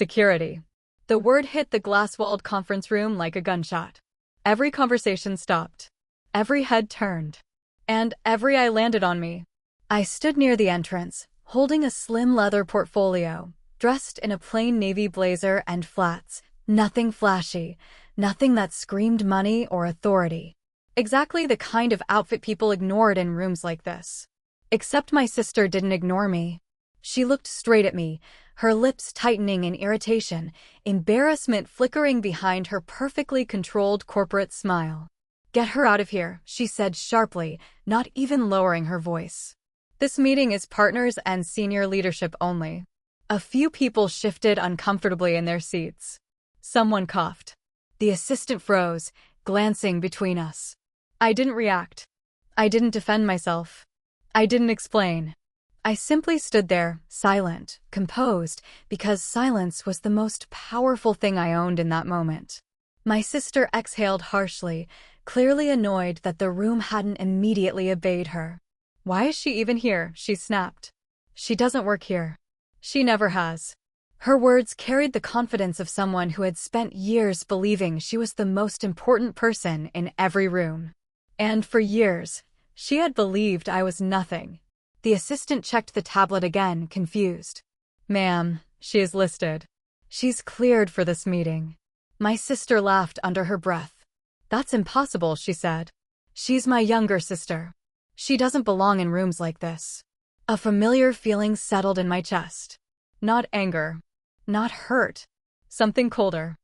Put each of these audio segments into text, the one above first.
Security. The word hit the glass-walled conference room like a gunshot. Every conversation stopped. Every head turned. And every eye landed on me. I stood near the entrance, holding a slim leather portfolio, dressed in a plain navy blazer and flats. Nothing flashy, nothing that screamed money or authority. Exactly the kind of outfit people ignored in rooms like this. Except my sister didn't ignore me. She looked straight at me, her lips tightening in irritation, embarrassment flickering behind her perfectly controlled corporate smile. "Get her out of here," she said sharply, not even lowering her voice. "This meeting is partners and senior leadership only." A few people shifted uncomfortably in their seats. Someone coughed. The assistant froze, glancing between us. I didn't react. I didn't defend myself. I didn't explain. I simply stood there, silent, composed, because silence was the most powerful thing I owned in that moment. My sister exhaled harshly, clearly annoyed that the room hadn't immediately obeyed her. "Why is she even here?" she snapped. "She doesn't work here. She never has." Her words carried the confidence of someone who had spent years believing she was the most important person in every room. And for years, she had believed I was nothing. The assistant checked the tablet again, confused. "Ma'am, she is listed. She's cleared for this meeting." My sister laughed under her breath. "That's impossible," she said. "She's my younger sister. She doesn't belong in rooms like this." A familiar feeling settled in my chest. Not anger. Not hurt. Something colder.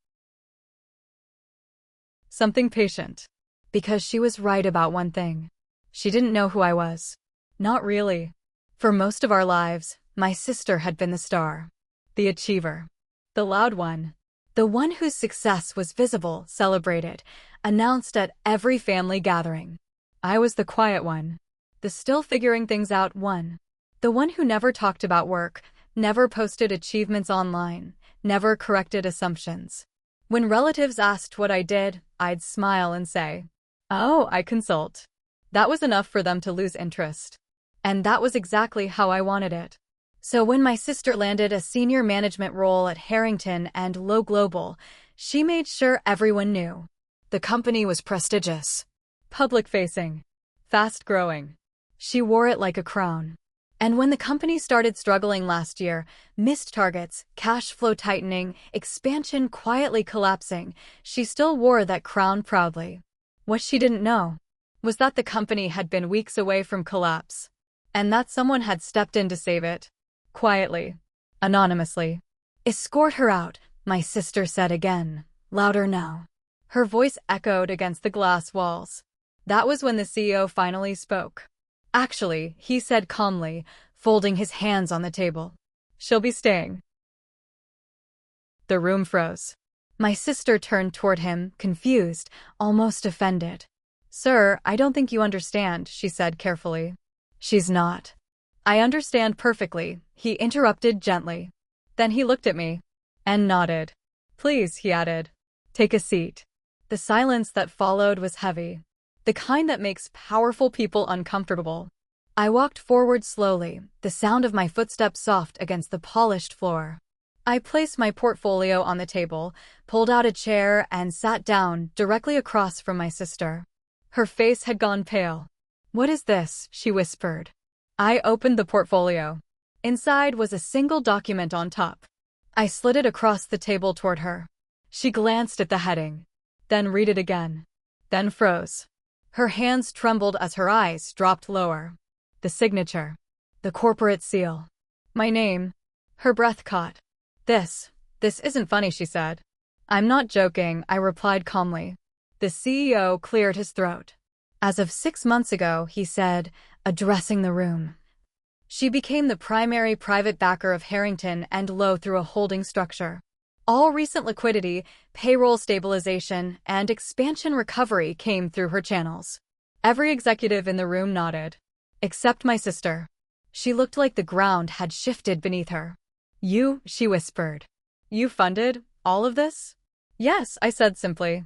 Something patient. Because she was right about one thing. She didn't know who I was. Not really. For most of our lives, my sister had been the star. The achiever. The loud one. The one whose success was visible, celebrated, announced at every family gathering. I was the quiet one. The still figuring things out one. The one who never talked about work, never posted achievements online, never corrected assumptions. When relatives asked what I did, I'd smile and say, "Oh, I consult." That was enough for them to lose interest. And that was exactly how I wanted it. So when my sister landed a senior management role at Harrington and Low Global, she made sure everyone knew. The company was prestigious, public-facing, fast-growing. She wore it like a crown. And when the company started struggling last year, missed targets, cash flow tightening, expansion quietly collapsing, she still wore that crown proudly. What she didn't know was that the company had been weeks away from collapse, and that someone had stepped in to save it. Quietly. Anonymously. "Escort her out," my sister said again, louder now. Her voice echoed against the glass walls. That was when the CEO finally spoke. "Actually," he said calmly, folding his hands on the table. "She'll be staying." The room froze. My sister turned toward him, confused, almost offended. "Sir, I don't think you understand," she said carefully. "She's not." "I understand perfectly," he interrupted gently. Then he looked at me and nodded. "Please," he added, "take a seat." The silence that followed was heavy. The kind that makes powerful people uncomfortable. I walked forward slowly, the sound of my footsteps soft against the polished floor. I placed my portfolio on the table, pulled out a chair, and sat down directly across from my sister. Her face had gone pale. "What is this?" she whispered. I opened the portfolio. Inside was a single document on top. I slid it across the table toward her. She glanced at the heading, then read it again, then froze. Her hands trembled as her eyes dropped lower. The signature. The corporate seal. My name. Her breath caught. This isn't funny," she said. "I'm not joking," I replied calmly. The CEO cleared his throat. "As of 6 months ago," he said, addressing the room, "she became the primary private backer of Harrington and Low through a holding structure. All recent liquidity, payroll stabilization, and expansion recovery came through her channels." Every executive in the room nodded. Except my sister. She looked like the ground had shifted beneath her. "You," she whispered. "You funded all of this?" "Yes," I said simply.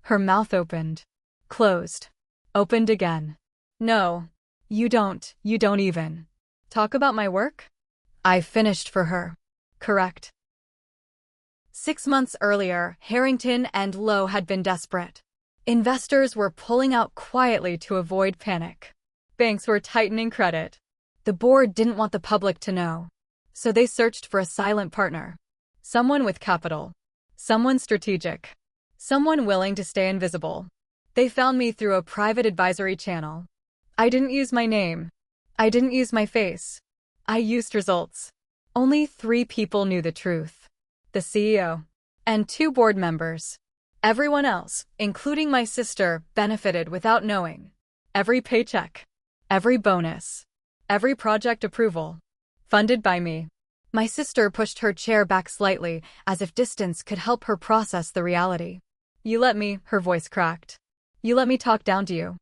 Her mouth opened. Closed. Opened again. "No. You don't even talk about my work?" I finished for her. "Correct." 6 months earlier, Harrington and Lowe had been desperate. Investors were pulling out quietly to avoid panic. Banks were tightening credit. The board didn't want the public to know. So they searched for a silent partner. Someone with capital. Someone strategic. Someone willing to stay invisible. They found me through a private advisory channel. I didn't use my name. I didn't use my face. I used results. Only 3 people knew the truth. The CEO. And 2 board members. Everyone else, including my sister, benefited without knowing. Every paycheck. Every bonus. Every project approval. Funded by me. My sister pushed her chair back slightly, as if distance could help her process the reality. You let me, her voice cracked. You let me talk down to you.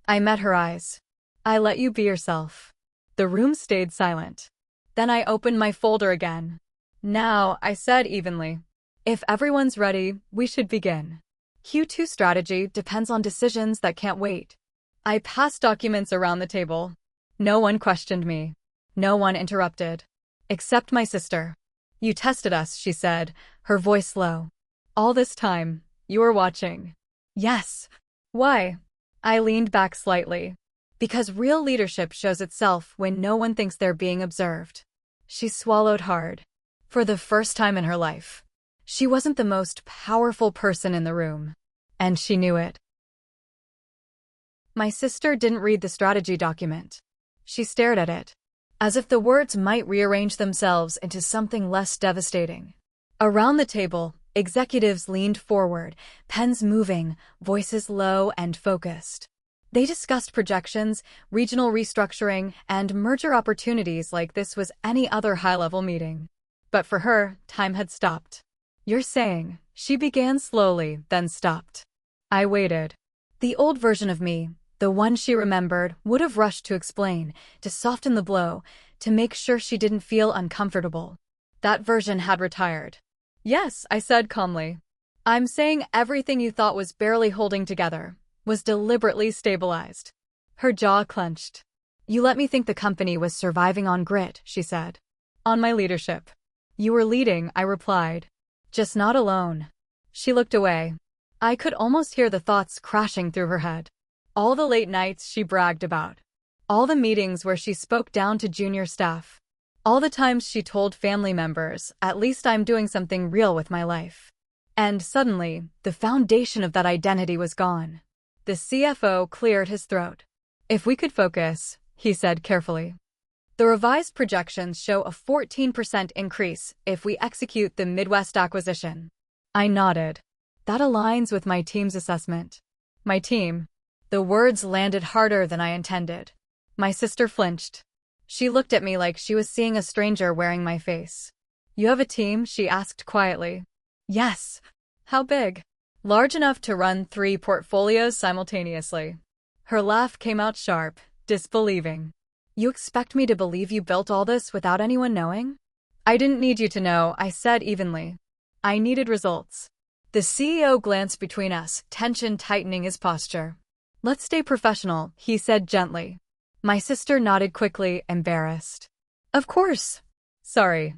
I met her eyes. I let you be yourself. The room stayed silent. Then I opened my folder again. Now, I said evenly. If everyone's ready, we should begin. Q2 strategy depends on decisions that can't wait. I passed documents around the table. No one questioned me. No one interrupted. Except my sister. You tested us, she said, her voice low. All this time, you were watching. Yes. Why? I leaned back slightly. Because real leadership shows itself when no one thinks they're being observed. She swallowed hard. For the first time in her life. She wasn't the most powerful person in the room. And she knew it. My sister didn't read the strategy document. She stared at it, as if the words might rearrange themselves into something less devastating. Around the table, executives leaned forward, pens moving, voices low and focused. They discussed projections, regional restructuring, and merger opportunities like this was any other high-level meeting. But for her, time had stopped. You're saying, she began slowly, then stopped. I waited. The old version of me, the one she remembered, would have rushed to explain, to soften the blow, to make sure she didn't feel uncomfortable. That version had retired. Yes, I said calmly. I'm saying everything you thought was barely holding together was deliberately stabilized. Her jaw clenched. You let me think the company was surviving on grit, she said. On my leadership. You were leading, I replied. Just not alone. She looked away. I could almost hear the thoughts crashing through her head. All the late nights she bragged about. All the meetings where she spoke down to junior staff. All the times she told family members, at least I'm doing something real with my life. And suddenly, the foundation of that identity was gone. The CFO cleared his throat. If we could focus, he said carefully. The revised projections show a 14% increase if we execute the Midwest acquisition. I nodded. That aligns with my team's assessment. My team. The words landed harder than I intended. My sister flinched. She looked at me like she was seeing a stranger wearing my face. You have a team? She asked quietly. Yes. How big? Large enough to run 3 portfolios simultaneously. Her laugh came out sharp, disbelieving. You expect me to believe you built all this without anyone knowing? I didn't need you to know, I said evenly. I needed results. The CEO glanced between us, tension tightening his posture. Let's stay professional, he said gently. My sister nodded quickly, embarrassed. Of course. Sorry.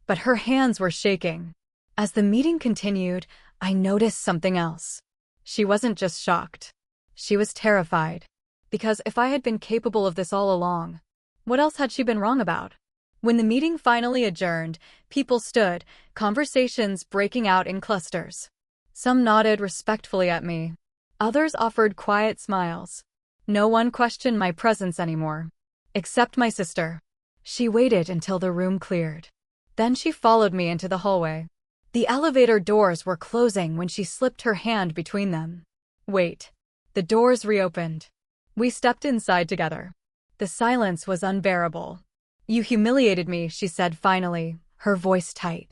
But her hands were shaking. As the meeting continued, I noticed something else. She wasn't just shocked. She was terrified. Because if I had been capable of this all along, what else had she been wrong about? When the meeting finally adjourned, people stood, conversations breaking out in clusters. Some nodded respectfully at me. Others offered quiet smiles. No one questioned my presence anymore. Except my sister. She waited until the room cleared. Then she followed me into the hallway. The elevator doors were closing when she slipped her hand between them. Wait. The doors reopened. We stepped inside together. The silence was unbearable. You humiliated me, she said finally, her voice tight.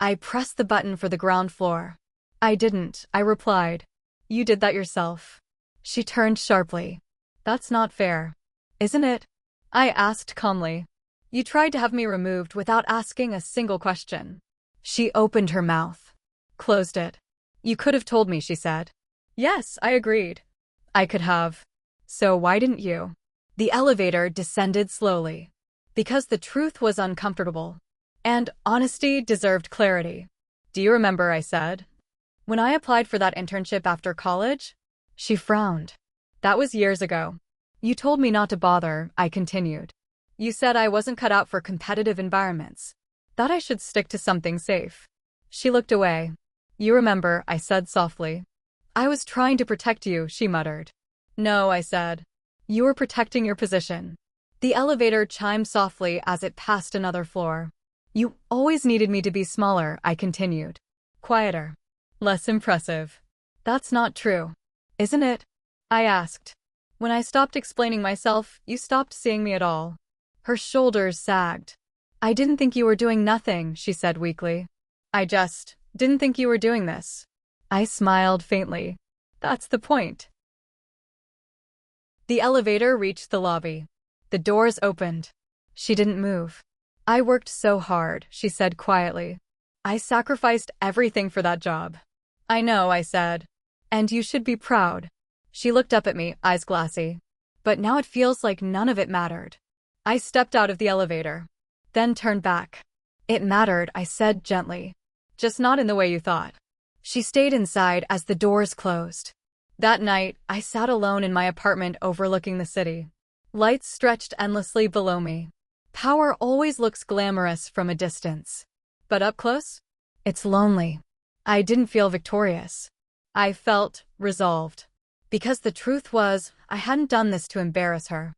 I pressed the button for the ground floor. I didn't, I replied. You did that yourself. She turned sharply. That's not fair. Isn't it? I asked calmly. You tried to have me removed without asking a single question. She opened her mouth. Closed it. You could have told me, she said. Yes, I agreed. I could have. So why didn't you? The elevator descended slowly. Because the truth was uncomfortable. And honesty deserved clarity. Do you remember, I said, when I applied for that internship after college? She frowned. That was years ago. You told me not to bother, I continued. You said I wasn't cut out for competitive environments. That I should stick to something safe. She looked away. You remember, I said softly. I was trying to protect you, she muttered. No, I said. You were protecting your position. The elevator chimed softly as it passed another floor. You always needed me to be smaller, I continued. Quieter. Less impressive. That's not true. Isn't it? I asked. When I stopped explaining myself, you stopped seeing me at all. Her shoulders sagged. I didn't think you were doing nothing, she said weakly. I just didn't think you were doing this. I smiled faintly. That's the point. The elevator reached the lobby. The doors opened. She didn't move. I worked so hard, she said quietly. I sacrificed everything for that job. I know, I said. And you should be proud. She looked up at me, eyes glassy. But now it feels like none of it mattered. I stepped out of the elevator. Then turned back. It mattered, I said gently. Just not in the way you thought. She stayed inside as the doors closed. That night, I sat alone in my apartment overlooking the city. Lights stretched endlessly below me. Power always looks glamorous from a distance. But up close? It's lonely. I didn't feel victorious. I felt resolved. Because the truth was, I hadn't done this to embarrass her.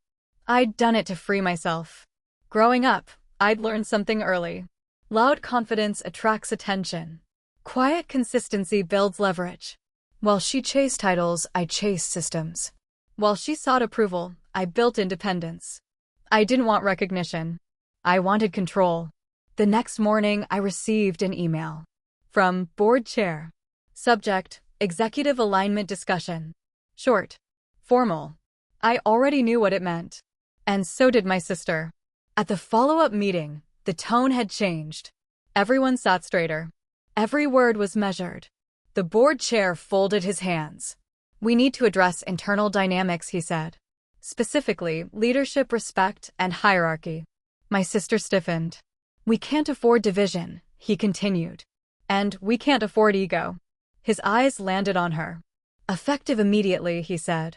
I'd done it to free myself. Growing up, I'd learned something early. Loud confidence attracts attention. Quiet consistency builds leverage. While she chased titles, I chased systems. While she sought approval, I built independence. I didn't want recognition. I wanted control. The next morning, I received an email. From Board Chair. Subject, Executive Alignment Discussion. Short. Formal. I already knew what it meant. And so did my sister. At the follow-up meeting, the tone had changed. Everyone sat straighter. Every word was measured. The board chair folded his hands. We need to address internal dynamics, he said. Specifically, leadership, respect, and hierarchy. My sister stiffened. We can't afford division, he continued. And we can't afford ego. His eyes landed on her. Effective immediately, he said.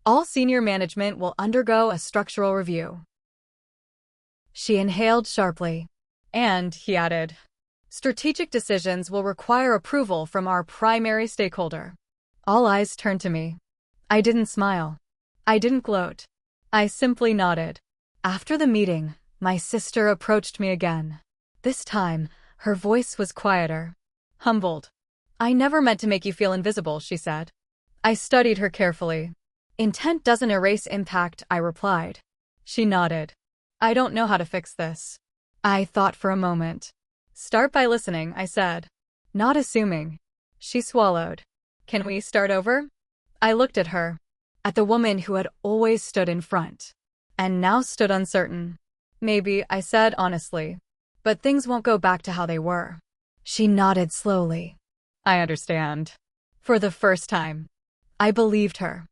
All senior management will undergo a structural review. She inhaled sharply. And, he added, strategic decisions will require approval from our primary stakeholder. All eyes turned to me. I didn't smile. I didn't gloat. I simply nodded. After the meeting, my sister approached me again. This time, her voice was quieter. Humbled. I never meant to make you feel invisible, she said. I studied her carefully. Intent doesn't erase impact, I replied. She nodded. I don't know how to fix this. I thought for a moment. Start by listening, I said. Not assuming. She swallowed. Can we start over? I looked at her. At the woman who had always stood in front. And now stood uncertain. Maybe, I said honestly. But things won't go back to how they were. She nodded slowly. I understand. For the first time. I believed her.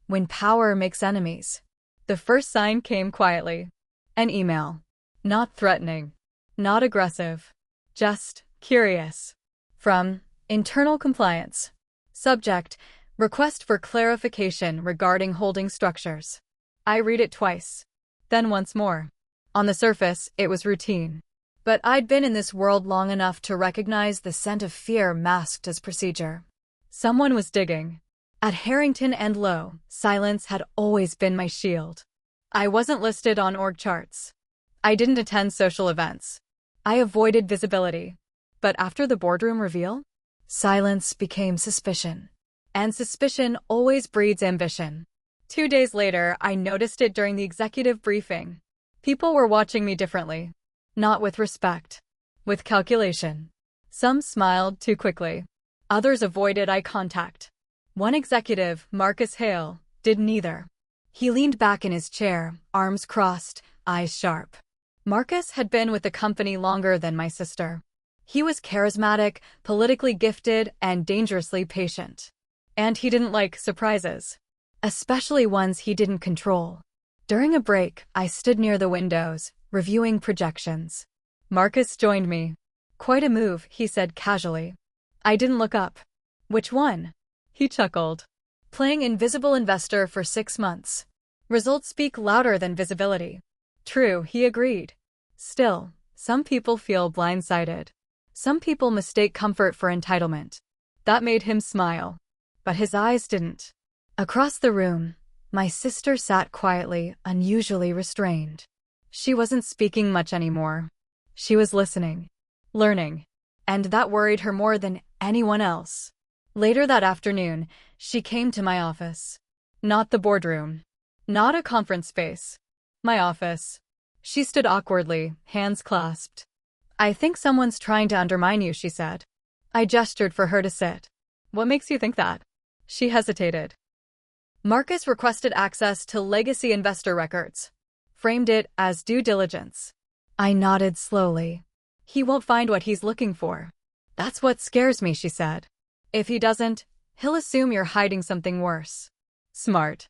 When power makes enemies. The first sign came quietly. An email. Not threatening. Not aggressive. Just curious. From Internal Compliance. Subject, Request for clarification regarding holding structures. I read it twice. Then once more. On the surface, it was routine. But I'd been in this world long enough to recognize the scent of fear masked as procedure. Someone was digging. At Harrington and Low, silence had always been my shield. I wasn't listed on org charts. I didn't attend social events. I avoided visibility. But after the boardroom reveal, silence became suspicion. And suspicion always breeds ambition. 2 days later, I noticed it during the executive briefing. People were watching me differently. Not with respect. With calculation. Some smiled too quickly. Others avoided eye contact. One executive, Marcus Hale, did neither. He leaned back in his chair, arms crossed, eyes sharp. Marcus had been with the company longer than my sister. He was charismatic, politically gifted, and dangerously patient. And he didn't like surprises. Especially ones he didn't control. During a break, I stood near the windows, reviewing projections. Marcus joined me. Quite a move, he said casually. I didn't look up. Which one? He chuckled. Playing invisible investor for 6 months. Results speak louder than visibility. True, he agreed. Still, some people feel blindsided. Some people mistake comfort for entitlement. That made him smile. But his eyes didn't. Across the room, my sister sat quietly, unusually restrained. She wasn't speaking much anymore. She was listening. Learning. And that worried her more than anyone else. Later that afternoon, she came to my office. Not the boardroom. Not a conference space. My office. She stood awkwardly, hands clasped. I think someone's trying to undermine you, she said. I gestured for her to sit. What makes you think that? She hesitated. Marcus requested access to legacy investor records. Framed it as due diligence. I nodded slowly. He won't find what he's looking for. That's what scares me, she said. If he doesn't, he'll assume you're hiding something worse. Smart.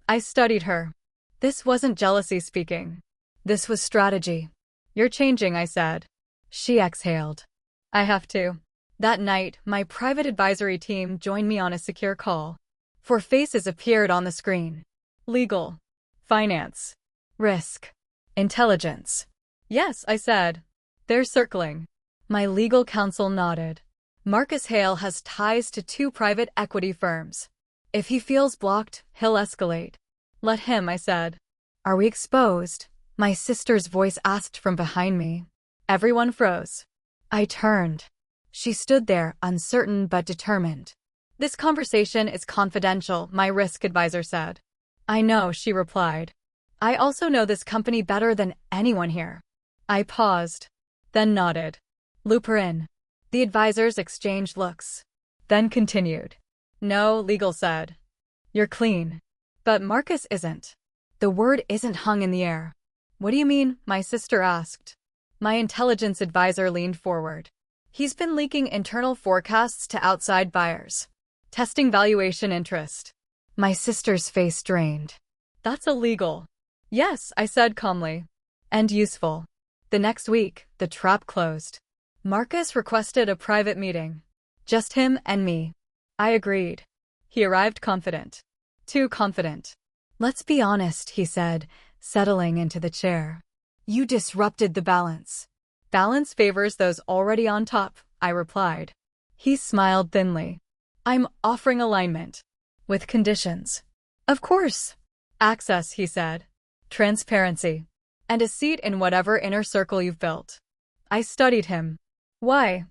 I studied her. This wasn't jealousy speaking. This was strategy. You're changing, I said. She exhaled. I have to. That night, my private advisory team joined me on a secure call. 4 faces appeared on the screen. Legal. Finance. Risk. Intelligence. Yes, I said. They're circling. My legal counsel nodded. Marcus Hale has ties to 2 private equity firms. If he feels blocked, he'll escalate. Let him, I said. Are we exposed? My sister's voice asked from behind me. Everyone froze. I turned. She stood there, uncertain but determined. This conversation is confidential, my risk advisor said. I know, she replied. I also know this company better than anyone here. I paused, then nodded. Loop her in. The advisors exchanged looks, then continued. No, legal said. You're clean. But Marcus isn't. The word isn't hung in the air. What do you mean? My sister asked. My intelligence advisor leaned forward. He's been leaking internal forecasts to outside buyers. Testing valuation interest. My sister's face drained. That's illegal. Yes, I said calmly. And useful. The next week, the trap closed. Marcus requested a private meeting. Just him and me. I agreed. He arrived confident. Too confident. Let's be honest, he said, settling into the chair. You disrupted the balance. Balance favors those already on top, I replied. He smiled thinly. I'm offering alignment. With conditions. Of course. Access, he said. Transparency. And a seat in whatever inner circle you've built. I studied him. Why?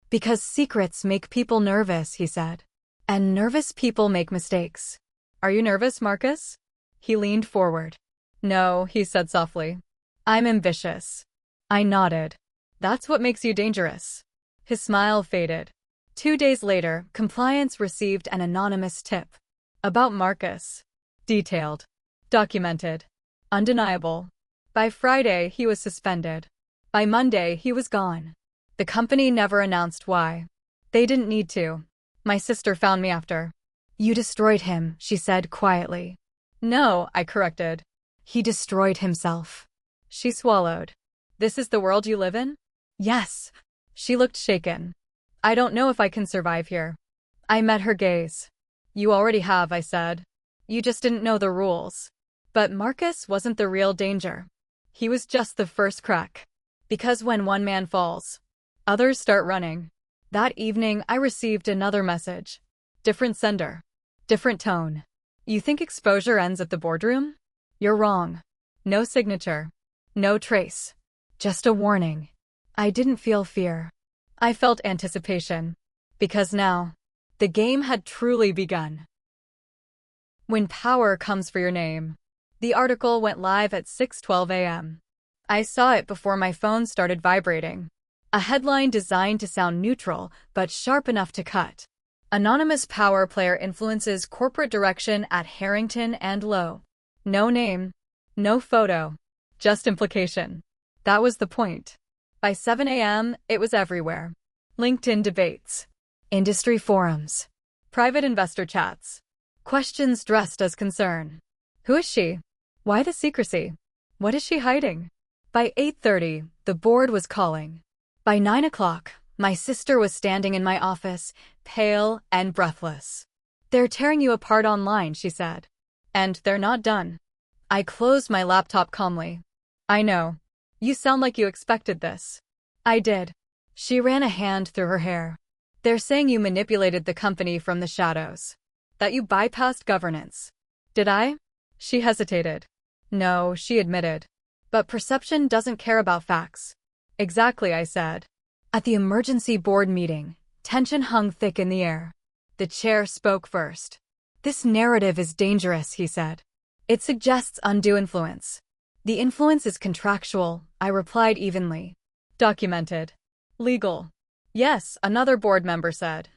Because secrets make people nervous, he said. And nervous people make mistakes. Are you nervous, Marcus? He leaned forward. No, he said softly. I'm ambitious. I nodded. That's what makes you dangerous. His smile faded. 2 days later, compliance received an anonymous tip. About Marcus. Detailed. Documented. Undeniable. By Friday, he was suspended. By Monday, he was gone. The company never announced why. They didn't need to. My sister found me after. You destroyed him, she said quietly. No, I corrected. He destroyed himself. She swallowed. This is the world you live in? Yes. She looked shaken. I don't know if I can survive here. I met her gaze. You already have, I said. You just didn't know the rules. But Marcus wasn't the real danger. He was just the first crack. Because when one man falls, others start running. That evening, I received another message. Different sender. Different tone. You think exposure ends at the boardroom? You're wrong. No signature. No trace. Just a warning. I didn't feel fear. I felt anticipation. Because now, the game had truly begun. When power comes for your name. The article went live at 6:12 a.m. I saw it before my phone started vibrating. A headline designed to sound neutral, but sharp enough to cut. Anonymous power player influences corporate direction at Harrington and Lowe. No name. No photo. Just implication. That was the point. By 7 a.m., it was everywhere. LinkedIn debates. Industry forums. Private investor chats. Questions dressed as concern. Who is she? Why the secrecy? What is she hiding? By 8:30, the board was calling. By 9 o'clock, my sister was standing in my office, pale and breathless. "They're tearing you apart online," she said. "And they're not done." I closed my laptop calmly. "I know. You sound like you expected this." I did. She ran a hand through her hair. "They're saying you manipulated the company from the shadows. That you bypassed governance." "Did I?" She hesitated. "No," she admitted. "But perception doesn't care about facts." "Exactly," I said. At the emergency board meeting, tension hung thick in the air. The chair spoke first. "This narrative is dangerous," he said. "It suggests undue influence." "The influence is contractual," I replied evenly. "Documented." "Legal." "Yes," another board member said.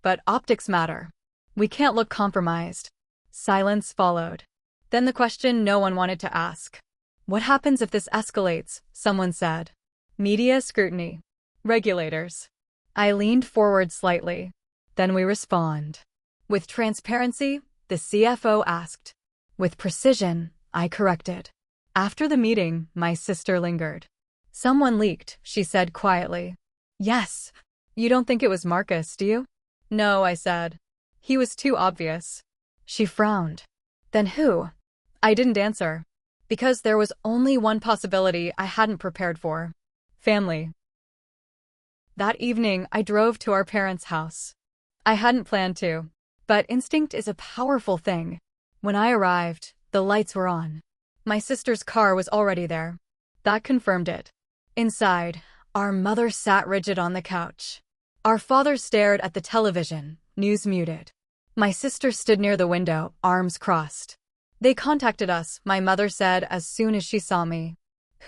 "But optics matter. We can't look compromised." Silence followed. Then the question no one wanted to ask. "What happens if this escalates?" someone said. "Media scrutiny. Regulators." I leaned forward slightly. "Then we respond." "With transparency?" the CFO asked. "With precision," I corrected. After the meeting, my sister lingered. "Someone leaked," she said quietly. "Yes." "You don't think it was Marcus, do you?" "No," I said. "He was too obvious." She frowned. "Then who?" I didn't answer. Because there was only one possibility I hadn't prepared for. Family. That evening, I drove to our parents' house. I hadn't planned to. But instinct is a powerful thing. When I arrived, the lights were on. My sister's car was already there. That confirmed it. Inside, our mother sat rigid on the couch. Our father stared at the television, news muted. My sister stood near the window, arms crossed. "They contacted us," my mother said as soon as she saw me.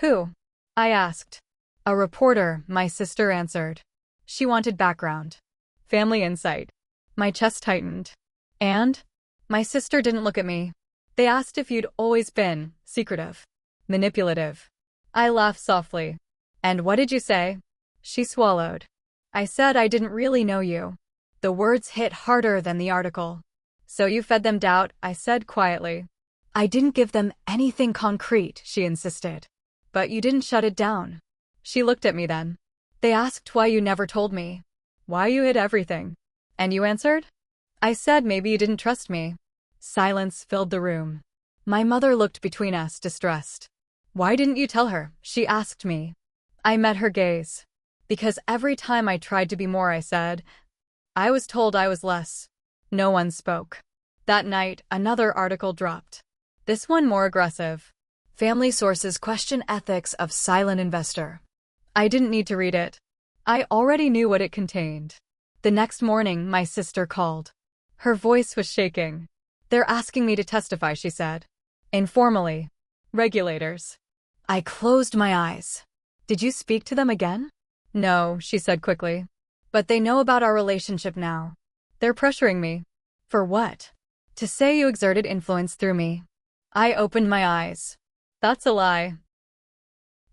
"Who?" I asked. "A reporter," my sister answered. She wanted background. Family insight. My chest tightened. "And?" My sister didn't look at me. "They asked if you'd always been secretive, manipulative." I laughed softly. "And what did you say?" She swallowed. "I said I didn't really know you." The words hit harder than the article. "So you fed them doubt," I said quietly. "I didn't give them anything concrete," she insisted. "But you didn't shut it down." She looked at me then. "They asked why you never told me. Why you hid everything. And you answered?" I said maybe you didn't trust me. Silence filled the room. My mother looked between us, distressed. "Why didn't you tell her?" she asked me. I met her gaze. "Because every time I tried to be more," I said. "I was told I was less." No one spoke. That night, another article dropped. This one more aggressive. Family sources question ethics of silent investor. I didn't need to read it. I already knew what it contained. The next morning, my sister called. Her voice was shaking. "They're asking me to testify," she said. Informally. Regulators. I closed my eyes. "Did you speak to them again?" "No," she said quickly. "But they know about our relationship now. They're pressuring me." "For what?" "To say you exerted influence through me." I opened my eyes. "That's a lie."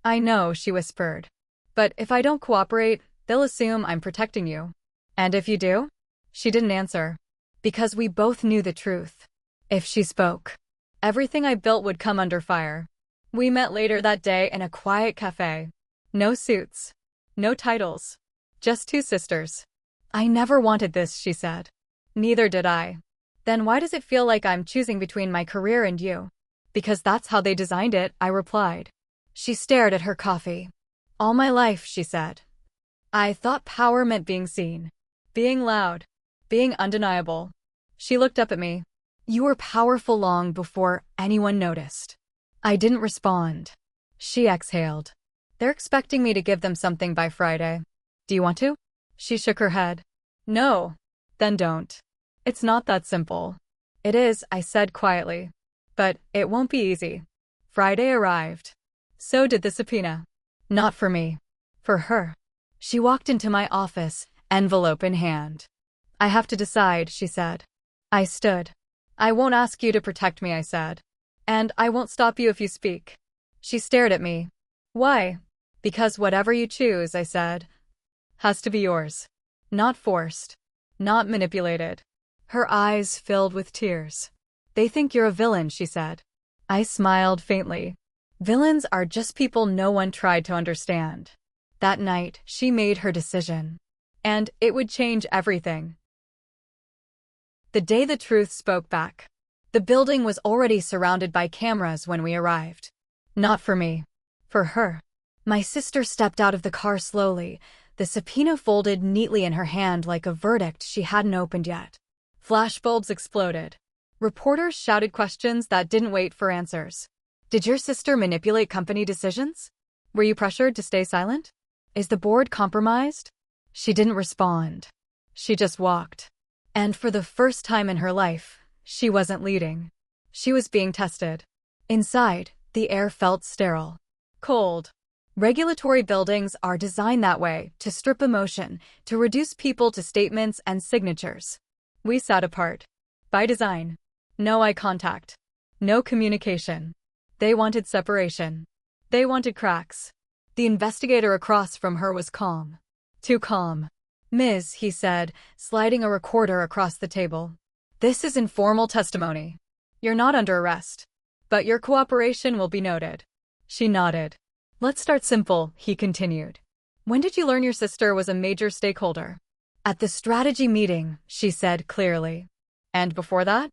"I know," she whispered. "But if I don't cooperate, they'll assume I'm protecting you." "And if you do?" She didn't answer. Because we both knew the truth. If she spoke, everything I built would come under fire. We met later that day in a quiet cafe. No suits. No titles. Just two sisters. "I never wanted this," she said. "Neither did I." "Then why does it feel like I'm choosing between my career and you?" "Because that's how they designed it," I replied. She stared at her coffee. "All my life," she said, "I thought power meant being seen. Being loud. Being undeniable." She looked up at me. "You were powerful long before anyone noticed." I didn't respond. She exhaled. "They're expecting me to give them something by Friday. Do you want to?" She shook her head. "No." "Then don't." "It's not that simple." "It is," I said quietly. "But it won't be easy." Friday arrived. So did the subpoena. Not for me. For her. She walked into my office, envelope in hand. "I have to decide," she said. I stood. "I won't ask you to protect me," I said. "And I won't stop you if you speak." She stared at me. "Why?" "Because whatever you choose," I said, "has to be yours. Not forced. Not manipulated." Her eyes filled with tears. "They think you're a villain," she said. I smiled faintly. "Villains are just people no one tried to understand." That night, she made her decision. And it would change everything. The day the truth spoke back. The building was already surrounded by cameras when we arrived. Not for me. For her. My sister stepped out of the car slowly, the subpoena folded neatly in her hand like a verdict she hadn't opened yet. Flashbulbs exploded. Reporters shouted questions that didn't wait for answers. Did your sister manipulate company decisions? Were you pressured to stay silent? Is the board compromised? She didn't respond. She just walked. And for the first time in her life, she wasn't leading. She was being tested. Inside, the air felt sterile. Cold. Regulatory buildings are designed that way, to strip emotion, to reduce people to statements and signatures. We sat apart. By design. No eye contact. No communication. They wanted separation. They wanted cracks. The investigator across from her was calm. Too calm. "Ms.," he said, sliding a recorder across the table. "This is informal testimony. You're not under arrest. But your cooperation will be noted." She nodded. "Let's start simple," he continued. "When did you learn your sister was a major stakeholder?" "At the strategy meeting," she said clearly. "And before that?"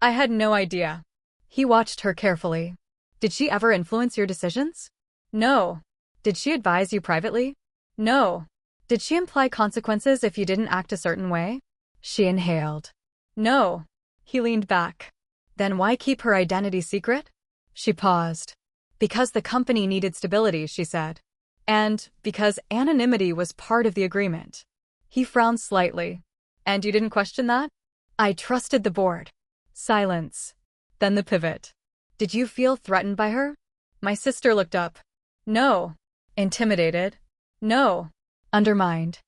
"I had no idea." He watched her carefully. "Did she ever influence your decisions?" "No." "Did she advise you privately?" "No." "Did she imply consequences if you didn't act a certain way?" She inhaled. "No." He leaned back. "Then why keep her identity secret?" She paused. "Because the company needed stability," she said. "And because anonymity was part of the agreement." He frowned slightly. "And you didn't question that?" "I trusted the board." Silence. Then the pivot. "Did you feel threatened by her?" My sister looked up. "No." "Intimidated?" "No." "Undermined?"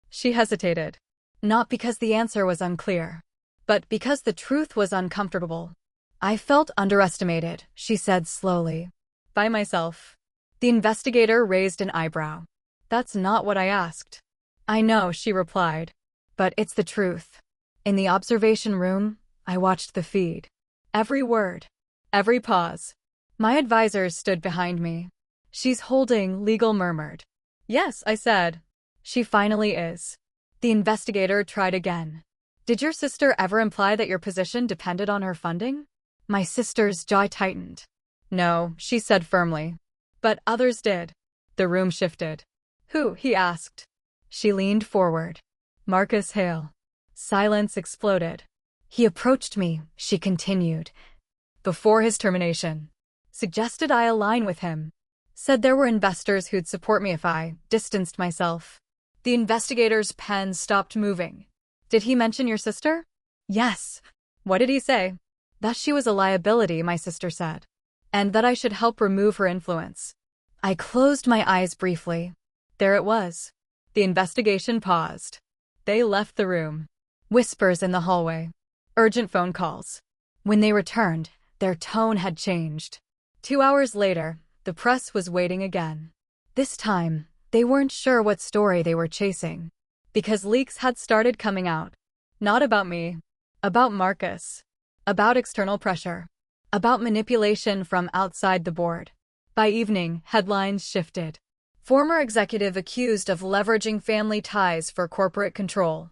She hesitated. Not because the answer was unclear, but because the truth was uncomfortable. "I felt underestimated," she said slowly. "By myself." The investigator raised an eyebrow. "That's not what I asked." "I know," she replied. "But it's the truth." In the observation room, I watched the feed. Every word. Every pause. My advisors stood behind me. "She's holding," Legal murmured. "Yes," I said. "She finally is." The investigator tried again. "Did your sister ever imply that your position depended on her funding?" My sister's jaw tightened. "No," she said firmly. "But others did." The room shifted. "Who?" he asked. She leaned forward. "Marcus Hale." Silence exploded. "He approached me," she continued, "before his termination. Suggested I align with him. Said there were investors who'd support me if I distanced myself." The investigator's pen stopped moving. "Did he mention your sister?" "Yes." "What did he say?" "That she was a liability," my sister said. "And that I should help remove her influence." I closed my eyes briefly. There it was. The investigation paused. They left the room. Whispers in the hallway. Urgent phone calls. When they returned, their tone had changed. 2 hours later, the press was waiting again. This time, they weren't sure what story they were chasing. Because leaks had started coming out. Not about me. About Marcus. About external pressure. About manipulation from outside the board. By evening, headlines shifted. Former executive accused of leveraging family ties for corporate control.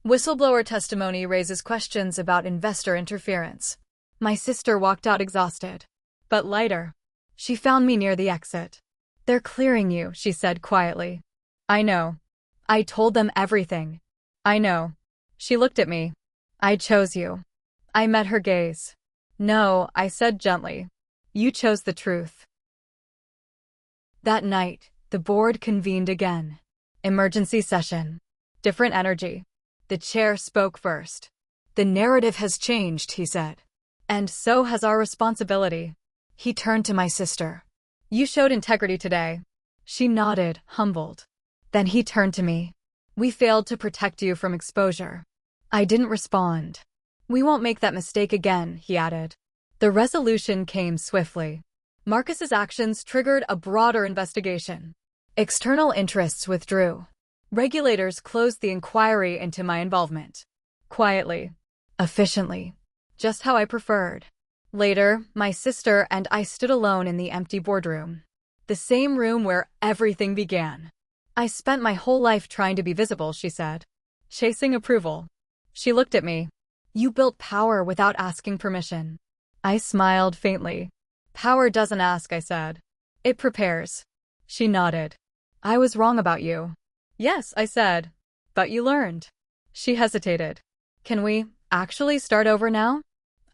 Whistleblower testimony raises questions about investor interference. My sister walked out exhausted. But lighter. She found me near the exit. "They're clearing you," she said quietly. "I know." I told them everything. "I know." She looked at me. "I chose you." I met her gaze. "No," I said gently. "You chose the truth." That night, the board convened again. Emergency session. Different energy. The chair spoke first. "The narrative has changed," he said. "And so has our responsibility." He turned to my sister. "You showed integrity today." She nodded, humbled. Then he turned to me. "We failed to protect you from exposure." I didn't respond. "We won't make that mistake again," he added. The resolution came swiftly. Marcus's actions triggered a broader investigation. External interests withdrew. Regulators closed the inquiry into my involvement. Quietly. Efficiently. Just how I preferred. Later, my sister and I stood alone in the empty boardroom. The same room where everything began. I spent my whole life trying to be visible, she said. Chasing approval. She looked at me. You built power without asking permission. I smiled faintly. Power doesn't ask, I said. It prepares. She nodded. I was wrong about you. Yes, I said. But you learned. She hesitated. Can we actually start over now?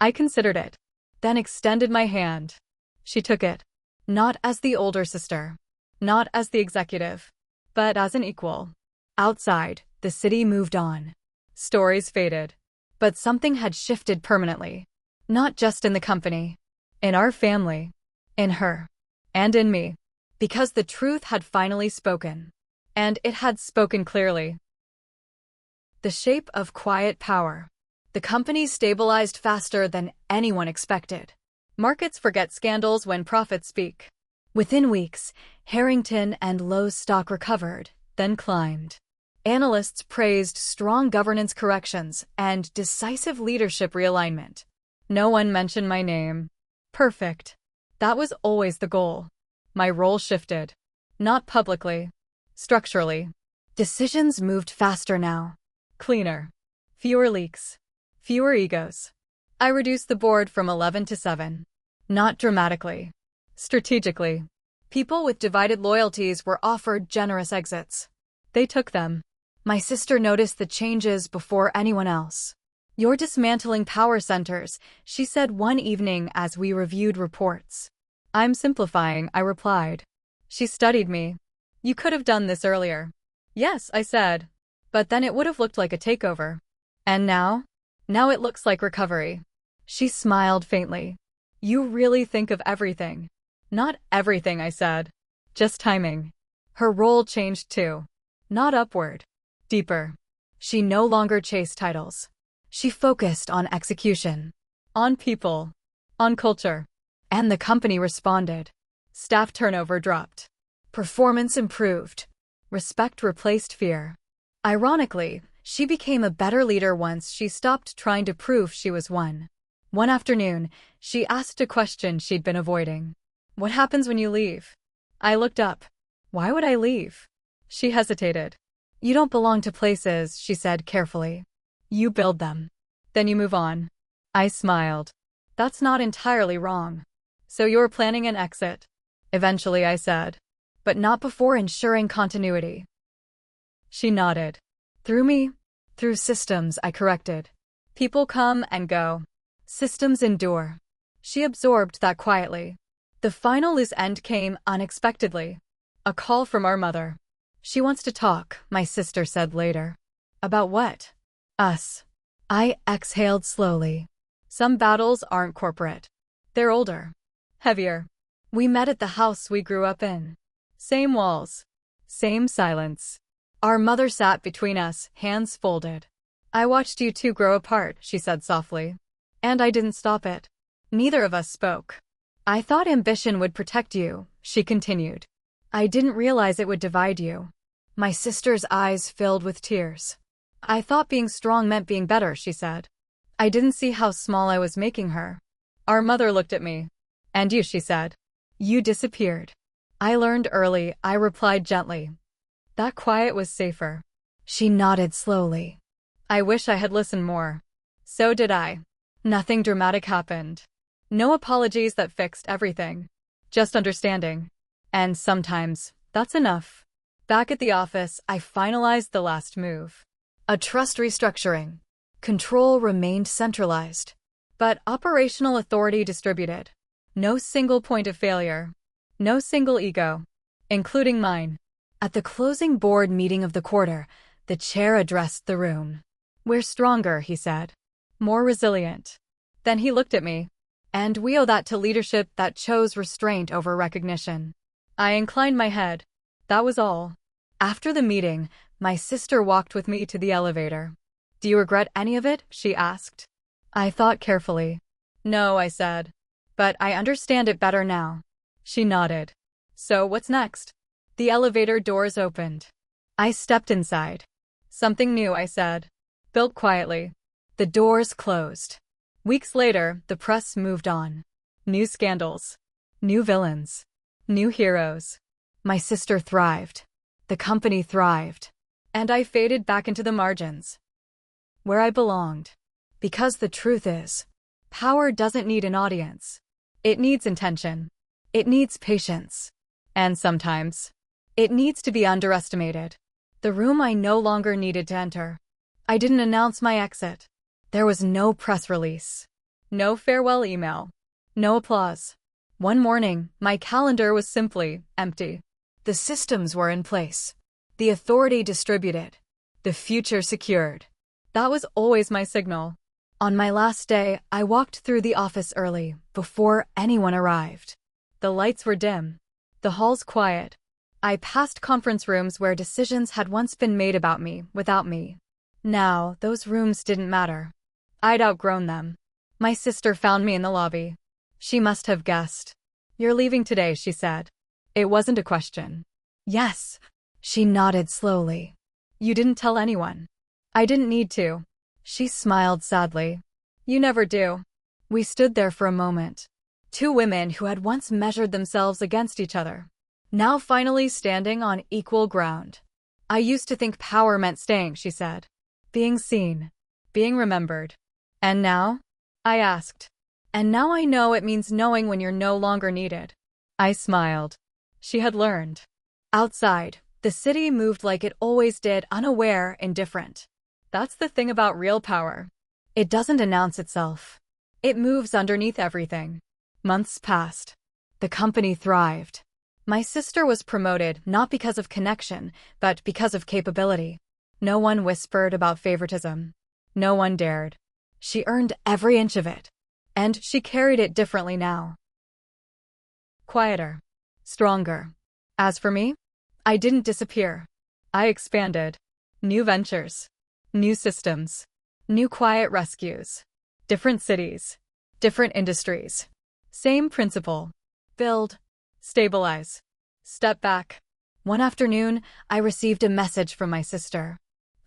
I considered it, then extended my hand. She took it. Not as the older sister. Not as the executive. But as an equal. Outside, the city moved on. Stories faded. But something had shifted permanently. Not just in the company. In our family. In her. And in me. Because the truth had finally spoken. And it had spoken clearly. The shape of quiet power. The company stabilized faster than anyone expected. Markets forget scandals when profits speak. Within weeks, Harrington and Lowe's stock recovered, then climbed. Analysts praised strong governance corrections and decisive leadership realignment. No one mentioned my name. Perfect. That was always the goal. My role shifted. Not publicly. Structurally. Decisions moved faster now. Cleaner. Fewer leaks. Fewer egos. I reduced the board from 11 to 7. Not dramatically. Strategically. People with divided loyalties were offered generous exits. They took them. My sister noticed the changes before anyone else. You're dismantling power centers, she said one evening as we reviewed reports. I'm simplifying, I replied. She studied me. You could have done this earlier. Yes, I said. But then it would have looked like a takeover. And now? Now it looks like recovery. She smiled faintly. You really think of everything. Not everything, I said. Just timing. Her role changed too. Not upward. Deeper. She no longer chased titles. She focused on execution. On people. On culture. And the company responded. Staff turnover dropped. Performance improved. Respect replaced fear. Ironically, she became a better leader once she stopped trying to prove she was one. One afternoon, she asked a question she'd been avoiding. What happens when you leave? I looked up. Why would I leave? She hesitated. You don't belong to places, she said carefully. You build them. Then you move on. I smiled. That's not entirely wrong. So you're planning an exit? Eventually, I said. But not before ensuring continuity. She nodded. Through me? Through systems, I corrected. People come and go. Systems endure. She absorbed that quietly. The final loose end came unexpectedly. A call from our mother. She wants to talk, my sister said later. About what? Us. I exhaled slowly. Some battles aren't corporate. They're older. Heavier. We met at the house we grew up in. Same walls. Same silence. Our mother sat between us, hands folded. I watched you two grow apart, she said softly. And I didn't stop it. Neither of us spoke. I thought ambition would protect you, she continued. I didn't realize it would divide you. My sister's eyes filled with tears. I thought being strong meant being better, she said. I didn't see how small I was making her. Our mother looked at me. And you, she said. You disappeared. I learned early, I replied gently. That quiet was safer. She nodded slowly. I wish I had listened more. So did I. Nothing dramatic happened. No apologies that fixed everything. Just understanding. And sometimes, that's enough. Back at the office, I finalized the last move. A trust restructuring. Control remained centralized. But operational authority distributed. No single point of failure. No single ego. Including mine. At the closing board meeting of the quarter, the chair addressed the room. We're stronger, he said. More resilient. Then he looked at me. And we owe that to leadership that chose restraint over recognition. I inclined my head. That was all. After the meeting, my sister walked with me to the elevator. Do you regret any of it? She asked. I thought carefully. No, I said. But I understand it better now. She nodded. So what's next? The elevator doors opened. I stepped inside. Something new, I said. Built quietly. The doors closed. Weeks later, the press moved on. New scandals. New villains. New heroes. My sister thrived. The company thrived. And I faded back into the margins, where I belonged. Because the truth is, power doesn't need an audience. It needs intention. It needs patience. And sometimes, it needs to be underestimated. The room I no longer needed to enter. I didn't announce my exit. There was no press release. No farewell email. No applause. One morning, my calendar was simply empty. The systems were in place. The authority distributed. The future secured. That was always my signal. On my last day, I walked through the office early, before anyone arrived. The lights were dim. The halls quiet. I passed conference rooms where decisions had once been made about me, without me. Now, those rooms didn't matter. I'd outgrown them. My sister found me in the lobby. She must have guessed. "You're leaving today," she said. It wasn't a question. "Yes." She nodded slowly. "You didn't tell anyone." "I didn't need to." She smiled sadly. "You never do." We stood there for a moment. Two women who had once measured themselves against each other, now finally standing on equal ground. "I used to think power meant staying," she said. "Being seen. Being remembered." "And now?" I asked. "And now I know it means knowing when you're no longer needed." I smiled. She had learned. Outside, the city moved like it always did, unaware, indifferent. That's the thing about real power. It doesn't announce itself. It moves underneath everything. Months passed. The company thrived. My sister was promoted not because of connection, but because of capability. No one whispered about favoritism. No one dared. She earned every inch of it. And she carried it differently now. Quieter. Stronger. As for me, I didn't disappear. I expanded. New ventures. New systems. New quiet rescues. Different cities. Different industries. Same principle. Build. Stabilize. Step back. One afternoon, I received a message from my sister.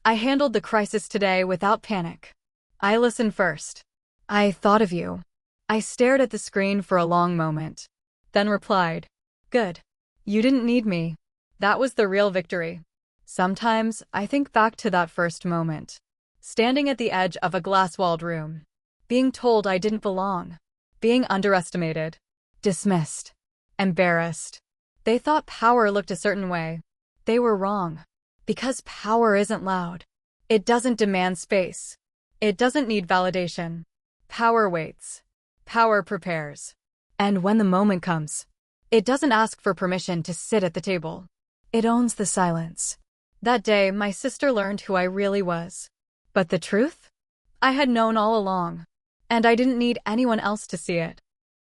"I handled the crisis today without panic. I listened first. I thought of you." I stared at the screen for a long moment, then replied, "Good. You didn't need me." That was the real victory. Sometimes I think back to that first moment, standing at the edge of a glass-walled room, being told I didn't belong, being underestimated, dismissed, embarrassed. They thought power looked a certain way. They were wrong. Because power isn't loud. It doesn't demand space. It doesn't need validation. Power waits. Power prepares. And when the moment comes, it doesn't ask for permission to sit at the table. It owns the silence. That day, my sister learned who I really was. But the truth? I had known all along. And I didn't need anyone else to see it.